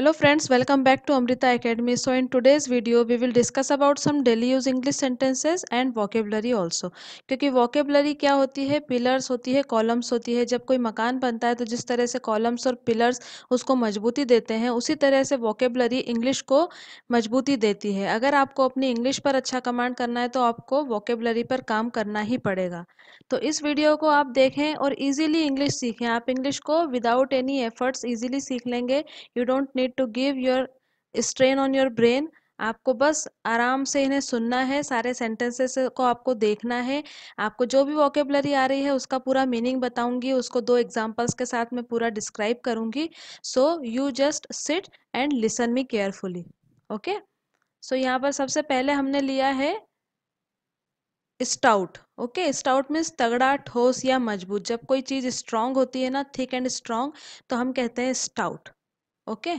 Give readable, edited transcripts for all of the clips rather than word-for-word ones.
Hello friends, welcome back to Amrita Academy. So in today's video we will discuss about some daily use English sentences and vocabulary also. क्योंकि vocabulary क्या होती है, pillars होती है, columns होती है. जब कोई मकान बनता है तो जिस तरह से कॉलम्स और पिलर्स उसको मजबूती देते हैं, उसी तरह से vocabulary इंग्लिश को मजबूती देती है. अगर आपको अपनी इंग्लिश पर अच्छा कमांड करना है तो आपको vocabulary पर काम करना ही पड़ेगा. तो इस वीडियो को आप देखें और इजीली इंग्लिश सीखें. आप इंग्लिश को विदाउट एनी एफर्ट्स इजीली सीख लेंगे. You don't need to give your strain on your brain. आपको बस आराम से इन्हें सुनना है, सारे सेंटेंसेस को आपको देखना है. आपको जो भी वोकेबलरी आ रही है उसका पूरा मीनिंग बताऊंगी, उसको 2 एग्जांपल्स के साथ मैं पूरा डिस्क्राइब करूंगी. So you just sit and listen me carefully. Okay, so यहाँ पर सबसे पहले हमने लिया है स्टाउट. ओके, स्टाउट मीन्स तगड़ा, ठोस या मजबूत. जब कोई चीज स्ट्रांग होती है ना, थिक एंड स्ट्रांग, तो हम कहते हैं स्टाउट. ओके,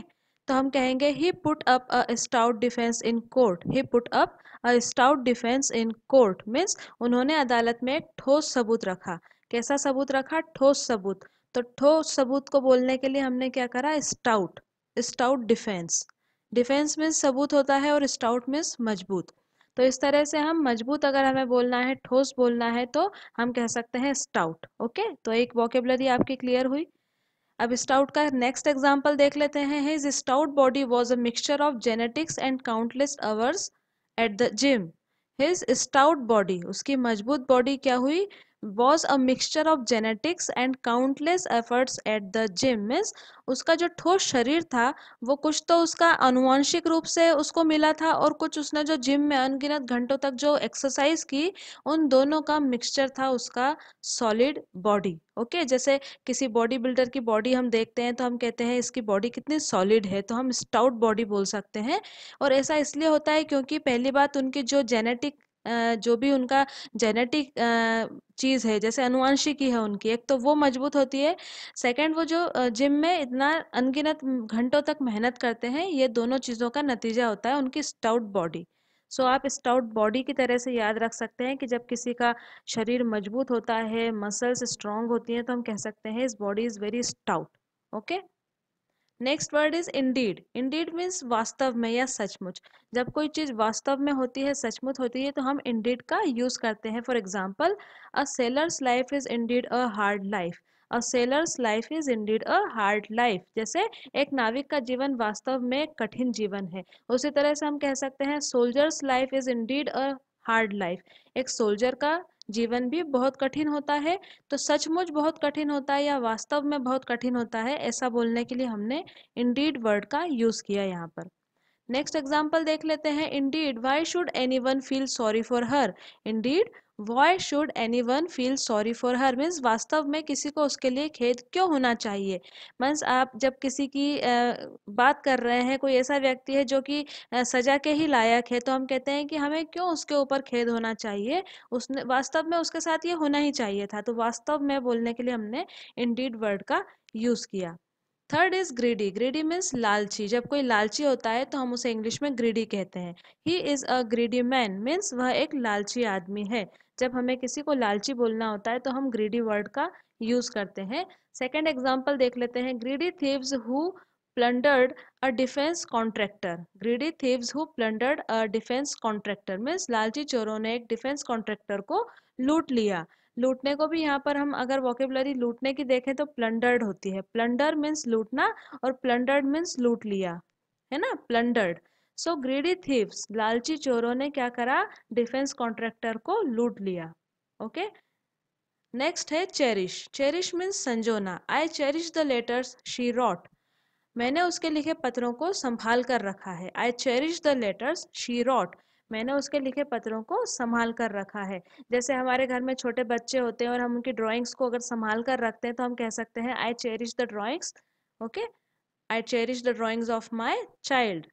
तो हम कहेंगे he put up a stout defence in court. He put up a stout defence in court means उन्होंने अदालत में एक ठोस सबूत रखा. कैसा सबूत रखा? ठोस सबूत. तो ठोस सबूत को बोलने के लिए हमने क्या करा? Stout. Stout defence. Defence means सबूत होता है और स्टाउट मीन्स मजबूत. तो इस तरह से हम मजबूत अगर हमें बोलना है, ठोस बोलना है, तो हम कह सकते हैं स्टाउट. ओके, तो एक वोकेबलरी आपकी क्लियर हुई. अब स्टाउट का नेक्स्ट एग्जाम्पल देख लेते हैं. His stout body was a mixture of genetics and countless hours at the gym. His stout body, उसकी मजबूत बॉडी क्या हुई? Was a mixture of genetics and countless efforts at the gym means उसका जो ठोस शरीर था वो कुछ तो उसका अनुवांशिक रूप से उसको मिला था और कुछ उसने जो जिम में अनगिनत घंटों तक जो एक्सरसाइज की, उन दोनों का मिक्सचर था उसका सॉलिड बॉडी. ओके, जैसे किसी बॉडी बिल्डर की बॉडी हम देखते हैं तो हम कहते हैं इसकी बॉडी कितनी सॉलिड है, तो हम स्टाउट बॉडी बोल सकते हैं. और ऐसा इसलिए होता है क्योंकि पहली बात उनकी जो जेनेटिक जो भी उनका जेनेटिक चीज़ है, जैसे अनुवांशिकी है उनकी, एक तो वो मजबूत होती है. सेकंड, वो जो जिम में इतना अनगिनत घंटों तक मेहनत करते हैं, ये दोनों चीज़ों का नतीजा होता है उनकी स्टाउट बॉडी. सो आप स्टाउट बॉडी की तरह से याद रख सकते हैं कि जब किसी का शरीर मजबूत होता है, मसल्स स्ट्रांग होती हैं, तो हम कह सकते हैं इस body is very stout. Okay, next word is Indeed. Indeed means वास्तव में या सचमुच. जब कोई चीज वास्तव में होती है, सचमुच होती है, तो हम इंडीड का यूज करते हैं. For example, a sellers life is indeed a hard life. A sellers life is indeed a hard life. जैसे एक नाविक का जीवन वास्तव में एक कठिन जीवन है, उसी तरह से हम कह सकते हैं soldiers life is indeed a hard life. एक सोल्जर का जीवन भी बहुत कठिन होता है. तो सचमुच बहुत कठिन होता है या वास्तव में बहुत कठिन होता है, ऐसा बोलने के लिए हमने इंडीड वर्ड का यूज किया यहाँ पर. नेक्स्ट एग्जाम्पल देख लेते हैं. Indeed why should any one feel sorry for her. Indeed why should any one feel sorry for her means वास्तव में किसी को उसके लिए खेद क्यों होना चाहिए. मीन्स आप जब किसी की बात कर रहे हैं, कोई ऐसा व्यक्ति है जो कि सजा के ही लायक है, तो हम कहते हैं कि हमें क्यों उसके ऊपर खेद होना चाहिए, उसने वास्तव में उसके साथ ये होना ही चाहिए था. तो वास्तव में बोलने के लिए हमने इंडीड वर्ड का यूज किया. Third is greedy. Greedy means लालची. जब कोई लालची होता है तो हम उसे इंग्लिश में ग्रीडी कहते हैं. He is a greedy man means वह एक लालची आदमी है. जब हमें किसी को लालची बोलना होता है तो हम ग्रीडी वर्ड का यूज करते हैं. सेकेंड एग्जाम्पल देख लेते हैं. Greedy thieves who plundered a defense contractor. greedy thieves who plundered a defense contractor means लालची चोरों ने एक डिफेंस कॉन्ट्रैक्टर को लूट लिया. लूटने को भी यहाँ पर हम अगर वोकेबलरी लूटने की देखें तो प्लंडर्ड होती है. प्लंडर मीन्स लूटना और प्लंडर्ड मीन्स लूट लिया, है ना, प्लंडर्ड. सो ग्रीडी थीव्स, लालची चोरों ने क्या करा? डिफेंस कॉन्ट्रैक्टर को लूट लिया. ओके, नेक्स्ट है चेरिश. चेरिश मीन्स संजोना. I cherish the letters she wrote. मैंने उसके लिखे पत्रों को संभाल कर रखा है. I cherish the letters she wrote. मैंने उसके लिखे पत्रों को संभाल कर रखा है. जैसे हमारे घर में छोटे बच्चे होते हैं और हम उनकी ड्राइंग्स को अगर संभाल कर रखते हैं तो हम कह सकते हैं आई cherish the drawings. Okay, I cherish the drawings of my child.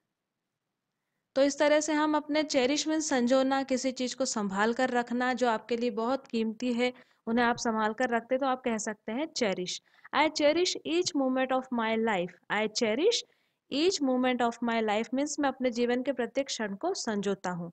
तो इस तरह से हम अपने चेरिश मीन्स संजोना, किसी चीज को संभाल कर रखना जो आपके लिए बहुत कीमती है, उन्हें आप संभाल कर रखते तो आप कह सकते हैं cherish. I cherish each moment of my life. I cherish each moment of my life means मैं अपने जीवन के प्रत्येक क्षण को संजोता हूँ.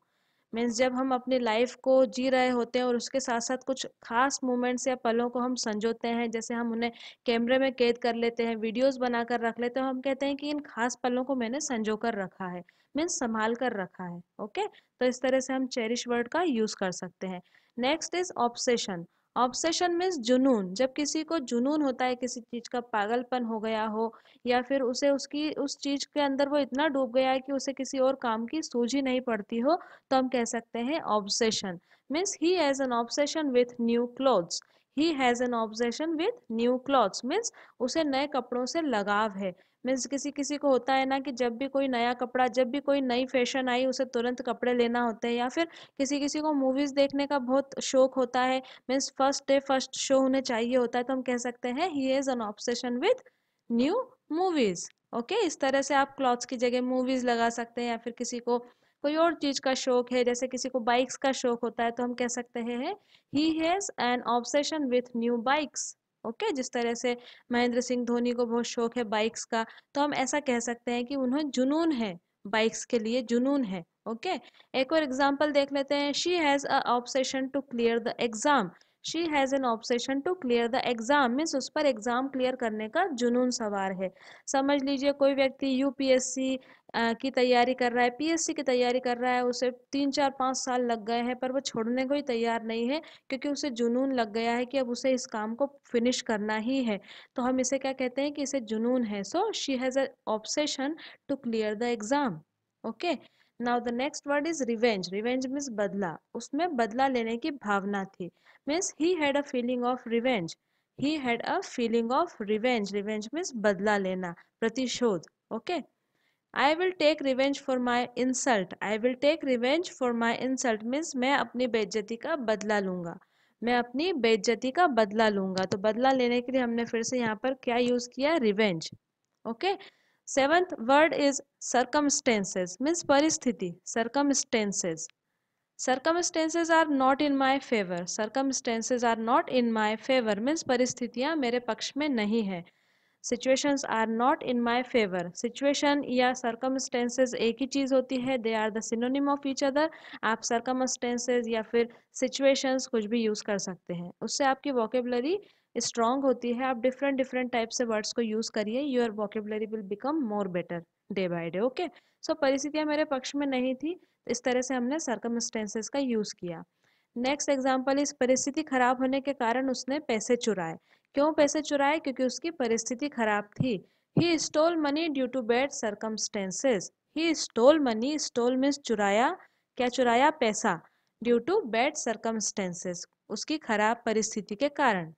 मीन्स जब हम अपनी लाइफ को जी रहे होते हैं और उसके साथ साथ कुछ खास मोमेंट्स या पलों को हम संजोते हैं, जैसे हम उन्हें कैमरे में कैद कर लेते हैं, वीडियोस बनाकर रख लेते हैं, हम कहते हैं कि इन खास पलों को मैंने संजो कर रखा है, मीन्स संभाल कर रखा है। ओके, तो इस तरह से हम चेरिश वर्ड का यूज कर सकते हैं। Next is obsession. Obsession means जुनून। जब किसी को जुनून होता है, किसी चीज का पागलपन हो गया हो, या फिर उसे उसकी उस चीज के अंदर वो इतना डूब गया है कि उसे किसी और काम की सूझ ही नहीं पड़ती हो, तो हम कह सकते हैं obsession. Means he has an obsession with new clothes. He has an obsession with new clothes means उसे नए कपड़ों से लगाव है। मीन्स किसी किसी को होता है ना कि जब भी कोई नया कपड़ा, जब भी कोई नई फैशन आई, उसे तुरंत कपड़े लेना होते हैं, या फिर किसी किसी को मूवीज देखने का बहुत शौक होता है, means first day first show उन्हें चाहिए होता है, तो हम कह सकते हैं he has an obsession with new movies. Okay, इस तरह से आप क्लॉथ्स की जगह मूवीज लगा सकते हैं, या फिर किसी को कोई और चीज का शौक है, जैसे किसी को बाइक्स का शौक होता है, तो हम कह सकते हैं he has an obsession with new bikes. Okay, जिस तरह से महेंद्र सिंह धोनी को बहुत शौक है बाइक्स का, तो हम ऐसा कह सकते हैं कि उन्हें जुनून है, बाइक्स के लिए जुनून है। ओके, एक और एग्जांपल देख लेते हैं। She has a obsession to clear the exam. She has an obsession to clear the exam means उस पर एग्जाम क्लियर करने का जुनून सवार है। समझ लीजिए कोई व्यक्ति यूपीएससी की तैयारी कर रहा है, पीएससी की तैयारी कर रहा है, उसे 3 4 5 साल लग गए हैं, पर वो छोड़ने को ही तैयार नहीं है, क्योंकि उसे जुनून लग गया है कि अब उसे इस काम को फिनिश करना ही है। तो हम इसे क्या कहते हैं कि इसे जुनून है। So she has a obsession to clear the exam. Okay, now the next word is revenge. Revenge means बदला। उसमें बदला लेने की भावना थी, means he had a feeling of revenge. He had a feeling of revenge. Revenge means बदला लेना, प्रतिशोध। Okay, I will take revenge for my insult. I will take revenge for my insult means मैं अपनी बेइज्जती का बदला लूंगा। मैं अपनी बेइज्जती का बदला लूंगा। तो बदला लेने के लिए हमने फिर से यहाँ पर क्या यूज किया, revenge. Okay, seventh word is circumstances means परिस्थिति, circumstances. Circumstances are not in my favour. Circumstances are not in my favour means परिस्थितियां मेरे पक्ष में नहीं है। Situations are not in my favour. Situation या सर्कमस्टेंसेज एक ही चीज होती है, they are the synonym of each other. आप सर्कमस्टेंसेज या फिर सिचुएशंस कुछ भी यूज कर सकते हैं, उससे आपकी वोकेबलरी स्ट्रांग होती है। आप डिफरेंट डिफरेंट टाइप से वर्ड्स को यूज करिए, your vocabulary will become more better day by day. Okay, so परिस्थितियां मेरे पक्ष में नहीं थी, इस तरह से हमने सर्कमस्टेंसेस का यूज किया। नेक्स्ट एग्जांपल इस परिस्थिति खराब होने के कारण उसने पैसे चुराए। क्यों पैसे चुराए, क्योंकि उसकी परिस्थिति खराब थी। He stole money due to bad circumstances. He stole money, stole means चुराया, क्या चुराया, पैसा, ड्यू टू बैड सर्कमस्टेंसेस, उसकी खराब परिस्थिति के कारण।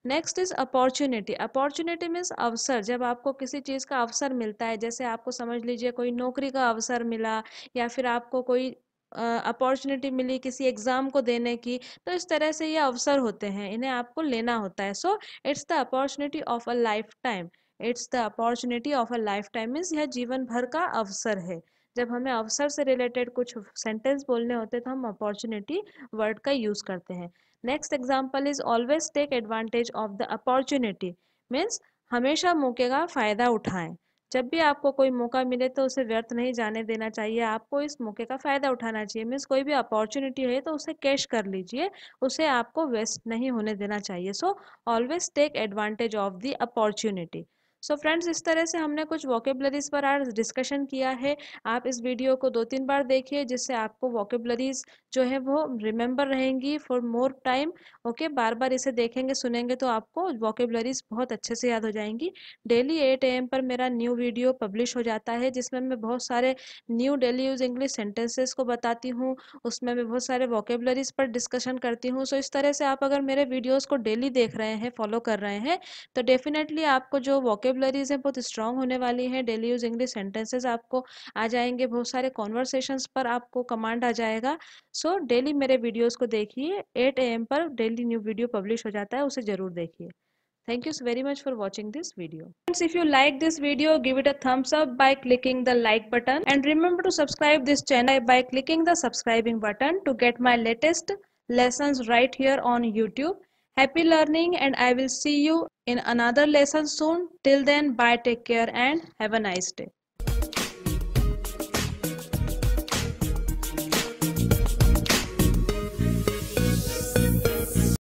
Next is opportunity. Opportunity means अवसर। जब आपको किसी चीज का अवसर मिलता है, जैसे आपको समझ लीजिए कोई नौकरी का अवसर मिला, या फिर आपको कोई अपॉर्चुनिटी मिली किसी एग्जाम को देने की, तो इस तरह से ये अवसर होते हैं, इन्हें आपको लेना होता है। So it's the opportunity of a life time. It's the opportunity of a life time means यह जीवन भर का अवसर है। जब हमें अवसर से रिलेटेड कुछ सेंटेंस बोलने होते हैं, तो हम अपॉर्चुनिटी वर्ड का यूज करते हैं। Next example is always take advantage of the opportunity means हमेशा मौके का फायदा उठाएं। जब भी आपको कोई मौका मिले तो उसे व्यर्थ नहीं जाने देना चाहिए, आपको इस मौके का फायदा उठाना चाहिए। मीन्स कोई भी अपॉर्चुनिटी है तो उसे कैश कर लीजिए, उसे आपको वेस्ट नहीं होने देना चाहिए। So always take advantage of the opportunity. So friends, इस तरह से हमने कुछ वोकेबलरीज पर आज डिस्कशन किया है। आप इस वीडियो को 2 3 बार देखिए, जिससे आपको वोकेबलरीज जो है वो रिमेंबर रहेंगी फॉर मोर टाइम। ओके, बार बार इसे देखेंगे सुनेंगे तो आपको वोकेबलरीज बहुत अच्छे से याद हो जाएंगी। डेली 8 AM पर मेरा न्यू वीडियो पब्लिश हो जाता है, जिसमें मैं बहुत सारे new daily use English sentences को बताती हूँ, उसमें मैं बहुत सारे वोकेबलरीज पर डिस्कशन करती हूँ। सो इस तरह से आप अगर मेरे वीडियोज़ को डेली देख रहे हैं, फॉलो कर रहे हैं, तो डेफिनेटली आपको जो वोकेबलरीज हैं बहुत स्ट्रांग होने वाली हैं। डेली यूज इंग्लिश सेंटेंसेस आपको आ जाएंगे, बहुत सारे कॉन्वर्सेशंस पर आपको कमांड आ जाएगा। सो डेली मेरे वीडियोस को देखिए, 8 AM पर डेली न्यू वीडियो पब्लिश हो जाता है, उसे जरूर देखिए। Thank you very much for watching this video. Friends, if you like this video, give it a thumbs up by clicking the like button, and remember to subscribe this channel by clicking the subscribing button to get my latest lessons right here on YouTube. Happy learning, and I will see you in another lesson soon. Till then, bye, take care, and have a nice day.